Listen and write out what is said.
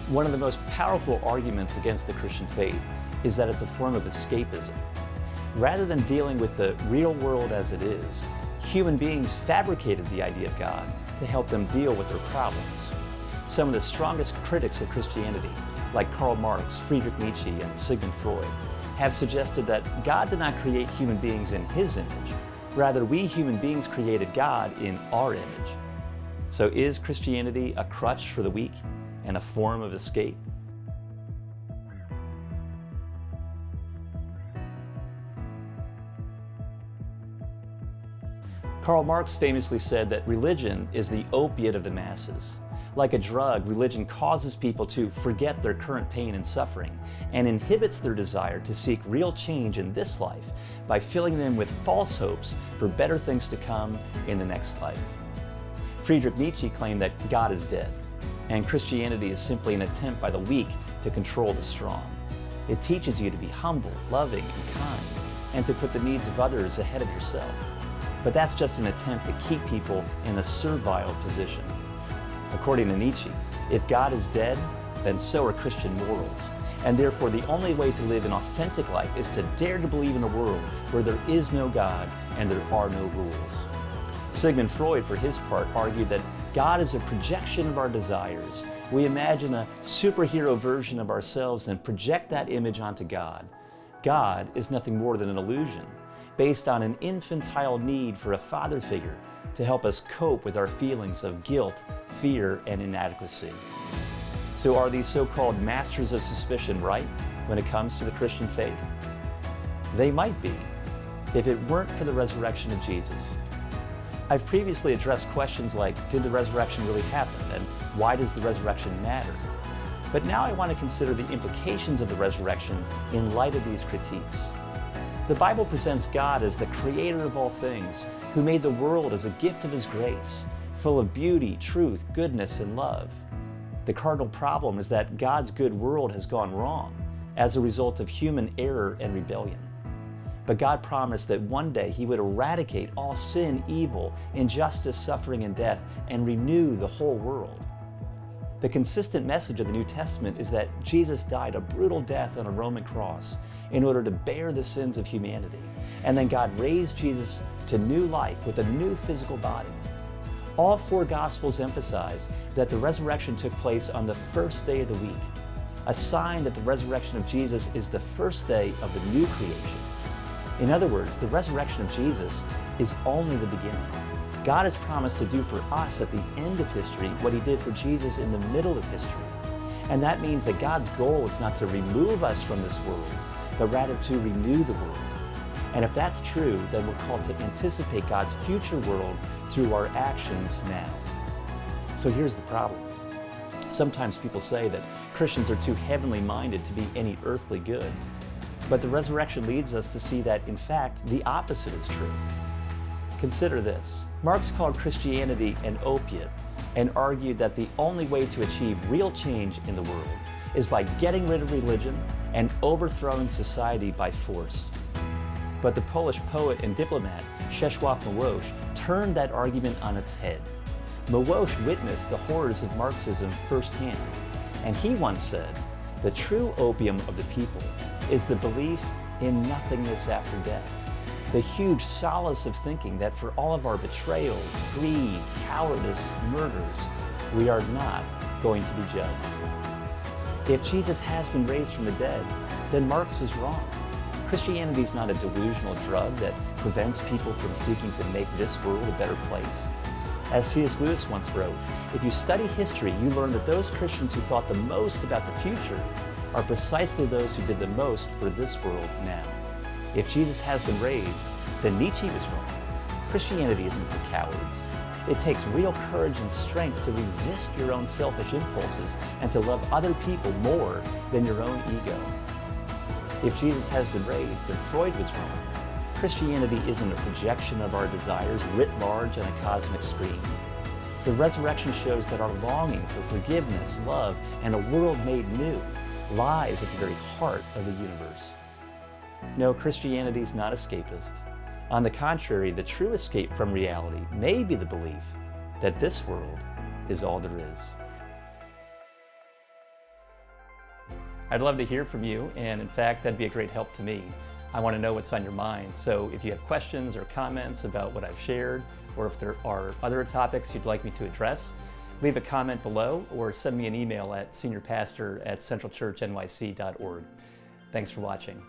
One of the most powerful arguments against the Christian faith is that it's a form of escapism. Rather than dealing with the real world as it is, human beings fabricated the idea of God to help them deal with their problems. Some of the strongest critics of Christianity, like Karl Marx, Friedrich Nietzsche, and Sigmund Freud, have suggested that God did not create human beings in His image. Rather, we human beings created God in our image. So is Christianity a crutch for the weak and a form of escape? Karl Marx famously said that religion is the opiate of the masses. Like a drug, religion causes people to forget their current pain and suffering and inhibits their desire to seek real change in this life by filling them with false hopes for better things to come in the next life. Friedrich Nietzsche claimed that God is dead, and Christianity is simply an attempt by the weak to control the strong. It teaches you to be humble, loving, and kind, and to put the needs of others ahead of yourself. But that's just an attempt to keep people in a servile position. According to Nietzsche, if God is dead, then so are Christian morals, and therefore the only way to live an authentic life is to dare to believe in a world where there is no God and there are no rules. Sigmund Freud, for his part, argued that God is a projection of our desires. We imagine a superhero version of ourselves and project that image onto God. God is nothing more than an illusion, based on an infantile need for a father figure to help us cope with our feelings of guilt, fear, and inadequacy. So are these so-called masters of suspicion right when it comes to the Christian faith? They might be, if it weren't for the resurrection of Jesus. I've previously addressed questions like, did the resurrection really happen, and why does the resurrection matter? But now I want to consider the implications of the resurrection in light of these critiques. The Bible presents God as the creator of all things, who made the world as a gift of His grace, full of beauty, truth, goodness, and love. The cardinal problem is that God's good world has gone wrong as a result of human error and rebellion. But God promised that one day He would eradicate all sin, evil, injustice, suffering, and death, and renew the whole world. The consistent message of the New Testament is that Jesus died a brutal death on a Roman cross in order to bear the sins of humanity. And then God raised Jesus to new life with a new physical body. All four Gospels emphasize that the resurrection took place on the first day of the week, a sign that the resurrection of Jesus is the first day of the new creation. In other words, the resurrection of Jesus is only the beginning. God has promised to do for us at the end of history what He did for Jesus in the middle of history. And that means that God's goal is not to remove us from this world, but rather to renew the world. And if that's true, then we're called to anticipate God's future world through our actions now. So here's the problem. Sometimes people say that Christians are too heavenly minded to be any earthly good. But the resurrection leads us to see that, in fact, the opposite is true. Consider this. Marx called Christianity an opiate and argued that the only way to achieve real change in the world is by getting rid of religion and overthrowing society by force. But the Polish poet and diplomat Czesław Miłosz turned that argument on its head. Miłosz witnessed the horrors of Marxism firsthand, and he once said, "The true opium of the people is the belief in nothingness after death, the huge solace of thinking that for all of our betrayals, greed, cowardice, murders, we are not going to be judged." If Jesus has been raised from the dead, then Marx was wrong. Christianity is not a delusional drug that prevents people from seeking to make this world a better place. As C.S. Lewis once wrote, if you study history, you learn that those Christians who thought the most about the future are precisely those who did the most for this world now. If Jesus has been raised, then Nietzsche was wrong. Christianity isn't for cowards. It takes real courage and strength to resist your own selfish impulses and to love other people more than your own ego. If Jesus has been raised, then Freud was wrong. Christianity isn't a projection of our desires writ large on a cosmic screen. The resurrection shows that our longing for forgiveness, love, and a world made new lies at the very heart of the universe. No, Christianity is not escapist. On the contrary, the true escape from reality may be the belief that this world is all there is. I'd love to hear from you, and in fact, that'd be a great help to me. I want to know what's on your mind, so if you have questions or comments about what I've shared, or if there are other topics you'd like me to address, leave a comment below or send me an email at seniorpastor@centralchurchnyc.org. Thanks for watching.